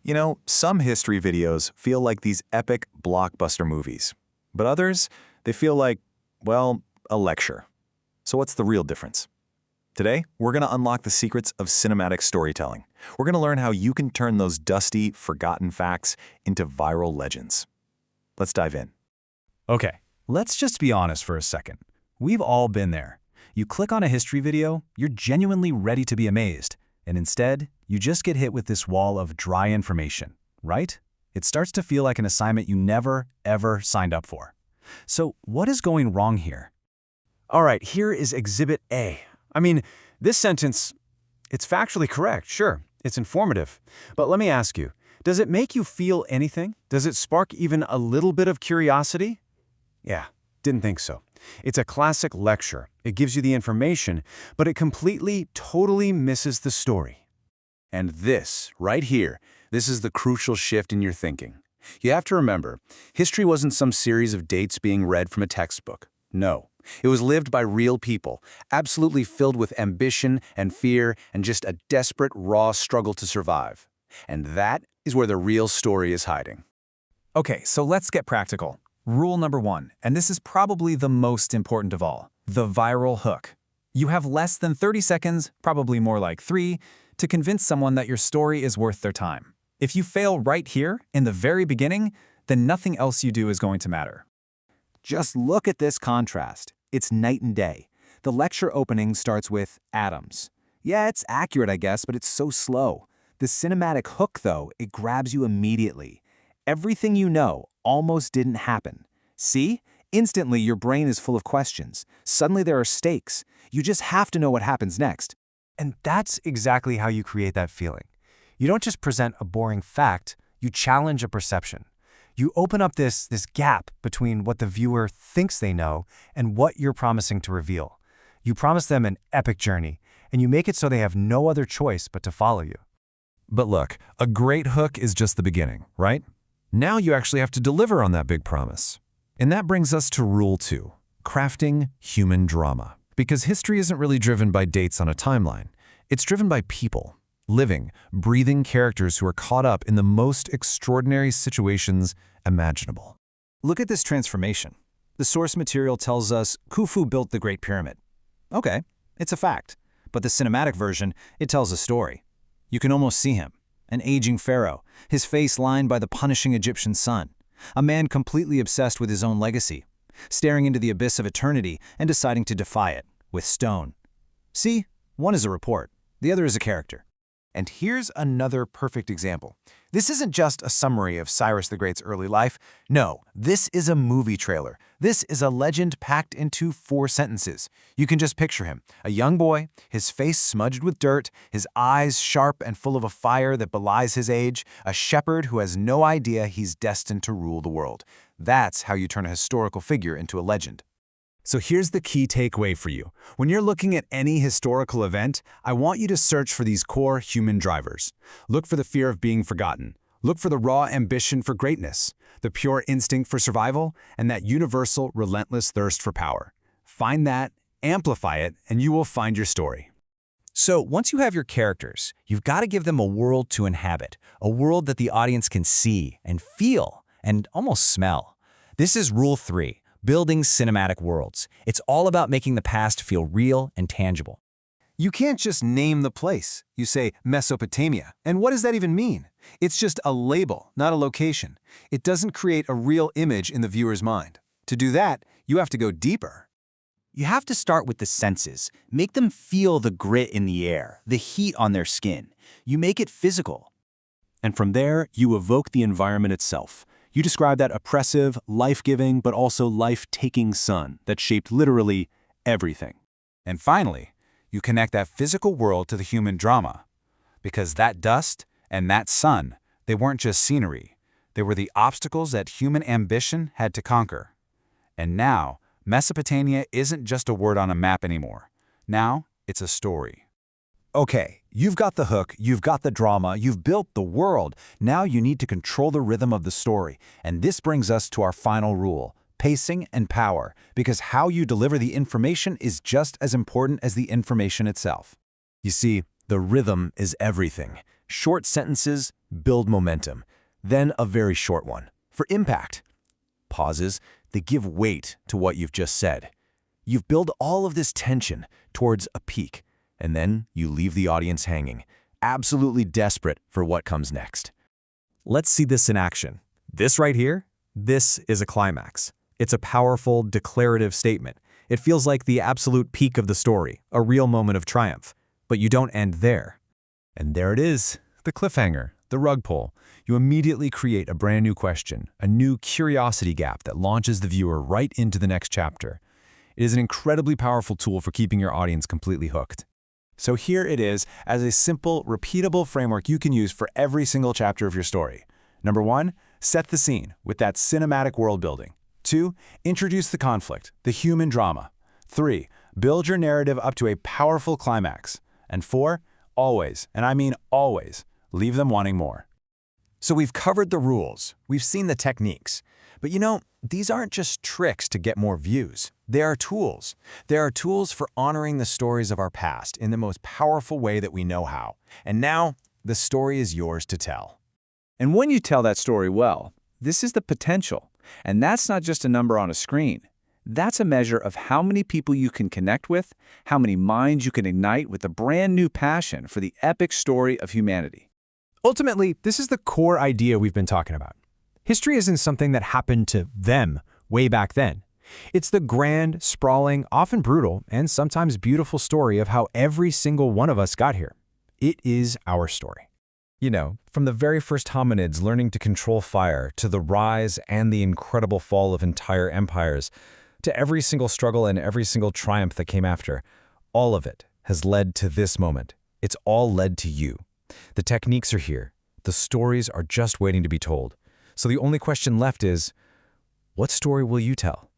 You know, some history videos feel like these epic blockbuster movies, but others, they feel like, well, a lecture. So what's the real difference? Today, we're going to unlock the secrets of cinematic storytelling. We're going to learn how you can turn those dusty, forgotten facts into viral legends. Let's dive in. Okay, let's just be honest for a second. We've all been there. You click on a history video, you're genuinely ready to be amazed, and instead, you just get hit with this wall of dry information, right? It starts to feel like an assignment you never, ever signed up for. So what is going wrong here? All right, here is Exhibit A. This sentence, it's factually correct, sure, it's informative. But let me ask you, does it make you feel anything? Does it spark even a little bit of curiosity? Yeah, didn't think so. It's a classic lecture. It gives you the information, but it completely, totally misses the story. And this, right here, this is the crucial shift in your thinking. You have to remember, history wasn't some series of dates being read from a textbook. No. It was lived by real people, absolutely filled with ambition and fear and just a desperate, raw struggle to survive. And that is where the real story is hiding. Okay, so let's get practical. Rule number 1, and this is probably the most important of all, the viral hook. You have less than 30 seconds, probably more like 3, to convince someone that your story is worth their time. If you fail right here, in the very beginning, then nothing else you do is going to matter. Just look at this contrast. It's night and day. The lecture opening starts with atoms. Yeah, it's accurate, I guess, but it's so slow. The cinematic hook, though, it grabs you immediately. Everything you know almost didn't happen. See? Instantly, your brain is full of questions. Suddenly, there are stakes. You just have to know what happens next. And that's exactly how you create that feeling. You don't just present a boring fact, you challenge a perception. You open up this gap between what the viewer thinks they know and what you're promising to reveal. You promise them an epic journey, and you make it so they have no other choice but to follow you. But look, a great hook is just the beginning, right? Now you actually have to deliver on that big promise. And that brings us to Rule 2, crafting human drama. Because history isn't really driven by dates on a timeline. It's driven by people, living, breathing characters who are caught up in the most extraordinary situations imaginable. Look at this transformation. The source material tells us Khufu built the Great Pyramid. Okay, it's a fact. But the cinematic version, it tells a story. You can almost see him, an aging pharaoh, his face lined by the punishing Egyptian sun, a man completely obsessed with his own legacy, staring into the abyss of eternity and deciding to defy it with stone. See, one is a report, the other is a character. And here's another perfect example. This isn't just a summary of Cyrus the Great's early life. No, this is a movie trailer. This is a legend packed into 4 sentences. You can just picture him, a young boy, his face smudged with dirt, his eyes sharp and full of a fire that belies his age, a shepherd who has no idea he's destined to rule the world. That's how you turn a historical figure into a legend. So here's the key takeaway for you. When you're looking at any historical event, I want you to search for these core human drivers. Look for the fear of being forgotten. Look for the raw ambition for greatness, the pure instinct for survival, and that universal, relentless thirst for power. Find that, amplify it, and you will find your story. So once you have your characters, you've got to give them a world to inhabit, a world that the audience can see and feel and almost smell. This is Rule 3. Building cinematic worlds. It's all about making the past feel real and tangible. You can't just name the place. You say Mesopotamia. And what does that even mean? It's just a label, not a location. It doesn't create a real image in the viewer's mind. To do that, you have to go deeper. You have to start with the senses. Make them feel the grit in the air, the heat on their skin. You make it physical. And from there, you evoke the environment itself. You describe that oppressive, life-giving, but also life-taking sun that shaped literally everything. And finally, you connect that physical world to the human drama. Because that dust and that sun, they weren't just scenery. They were the obstacles that human ambition had to conquer. And now, Mesopotamia isn't just a word on a map anymore. Now, it's a story. Okay, you've got the hook, you've got the drama, you've built the world. Now you need to control the rhythm of the story. And this brings us to our final rule, pacing and power, because how you deliver the information is just as important as the information itself. You see, the rhythm is everything. Short sentences build momentum, then a very short one. For impact, pauses, they give weight to what you've just said. You've built all of this tension towards a peak, and then you leave the audience hanging, absolutely desperate for what comes next. Let's see this in action. This right here, this is a climax. It's a powerful, declarative statement. It feels like the absolute peak of the story, a real moment of triumph. But you don't end there. And there it is, the cliffhanger, the rug pull. You immediately create a brand new question, a new curiosity gap that launches the viewer right into the next chapter. It is an incredibly powerful tool for keeping your audience completely hooked. So here it is as a simple, repeatable framework you can use for every single chapter of your story. Number 1, set the scene with that cinematic world building. 2, introduce the conflict, the human drama. 3, build your narrative up to a powerful climax. And 4, always, and I mean always, leave them wanting more. So we've covered the rules, we've seen the techniques. But you know, these aren't just tricks to get more views. They are tools. They are tools for honoring the stories of our past in the most powerful way that we know how. And now, the story is yours to tell. And when you tell that story well, this is the potential. And that's not just a number on a screen. That's a measure of how many people you can connect with, how many minds you can ignite with a brand new passion for the epic story of humanity. Ultimately, this is the core idea we've been talking about. History isn't something that happened to them way back then. It's the grand, sprawling, often brutal, and sometimes beautiful story of how every single one of us got here. It is our story. You know, from the very first hominids learning to control fire, to the rise and the incredible fall of entire empires, to every single struggle and every single triumph that came after, all of it has led to this moment. It's all led to you. The techniques are here. The stories are just waiting to be told. So the only question left is, what story will you tell?